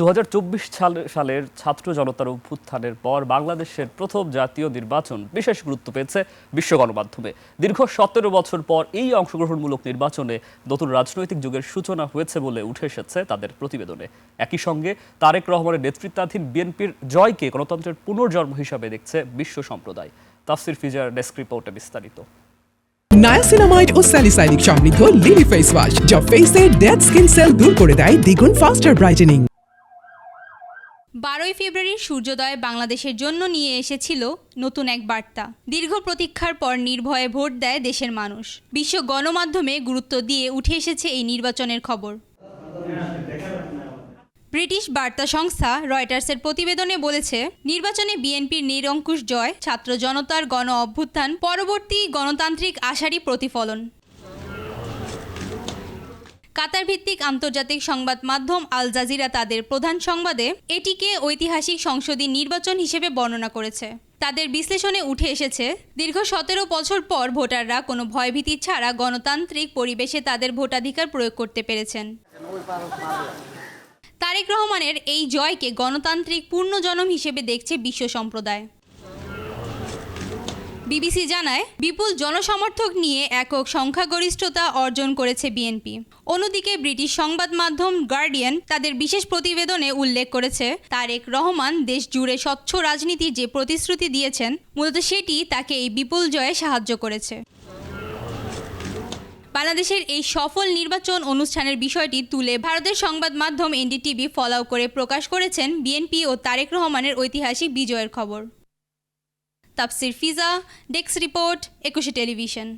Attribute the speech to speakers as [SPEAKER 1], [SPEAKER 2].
[SPEAKER 1] ২০২৪ সালের ছাত্র জনতার অভ্যুত্থানের পর বাংলাদেশের প্রথম জাতীয় নির্বাচন বিশেষ গুরুত্ব পেয়েছে বিশ্ব গণমাধ্যমে। দীর্ঘ ১৭ বছর পর এই অংশগ্রহণমূলক নির্বাচনে নতুন রাজনৈতিক যুগের সূচনা হয়েছে বলে উঠে এসেছে তাদের প্রতিবেদনে। একই সঙ্গে তারেক রহমানের নেতৃত্বাধীন বিএনপির জয়কে গণতন্ত্রের পুনর্জন্ম হিসাবে দেখছে বিশ্ব সম্প্রদায়। তাফসির ফিজার ডেস্ক রিপোর্টে বিস্তারিত।
[SPEAKER 2] নায়াসিনামাইড ও স্যালিসাইলিক সমৃদ্ধ লিলি ফেস ওয়াশ যা ফেসের ডেড স্কিন সেল দূর করে দেয় দ্বিগুণ ফাস্টার ব্রাইটেনিং।
[SPEAKER 3] 12ই ফেব্রুয়ারির সূর্যোদয় বাংলাদেশের জন্য নিয়ে এসেছিল নতুন এক বার্তা। দীর্ঘ প্রতীক্ষার পর নির্ভয়ে ভোট দেয় দেশের মানুষ। বিশ্ব গণমাধ্যমে গুরুত্ব দিয়ে উঠে এসেছে এই নির্বাচনের খবর। ব্রিটিশ বার্তা সংস্থা রয়টার্সের প্রতিবেদনে বলেছে, নির্বাচনে বিএনপির নিরঙ্কুশ জয় ছাত্র জনতার গণ অভ্যুত্থান পরবর্তী গণতান্ত্রিক আশারই প্রতিফলন। কাতার ভিত্তিক আন্তর্জাতিক সংবাদ মাধ্যম আল জাজিরা তাদের প্রধান সংবাদে এটিকে ঐতিহাসিক সংসদীয় নির্বাচন হিসেবে বর্ণনা করেছে। তাদের বিশ্লেষণে উঠে এসেছে, দীর্ঘ ১৭ বছর পর ভোটাররা কোনো ভয়ভীতি ছাড়া গণতান্ত্রিক পরিবেশে তাদের ভোটাধিকার প্রয়োগ করতে পেরেছেন। তারেক রহমানের এই জয়কে গণতান্ত্রিক পূর্ণজন্ম হিসেবে দেখছে বিশ্ব সম্প্রদায়। বিবিসি জানায়, বিপুল জনসমর্থক নিয়ে একক সংখ্যাগরিষ্ঠতা অর্জন করেছে বিএনপি। অন্যদিকে ব্রিটিশ সংবাদ মাধ্যম গার্ডিয়ান তাদের বিশেষ প্রতিবেদনে উল্লেখ করেছে, তারেক রহমান দেশ জুড়ে স্বচ্ছ রাজনীতির যে প্রতিশ্রুতি দিয়েছেন, মূলত সেটি তাকে এই বিপুল জয়ে সাহায্য করেছে। বাংলাদেশের এই সফল নির্বাচন অনুষ্ঠানের বিষয়টি তুলে ভারতের সংবাদ মাধ্যম এনডিটিভি ফলাও করে প্রকাশ করেছেন বিএনপি ও তারেক রহমানের ঐতিহাসিক বিজয়ের খবর। তাফসির ফিজা, ডেস্ক রিপোর্ট, ২১ টেলিভিশন।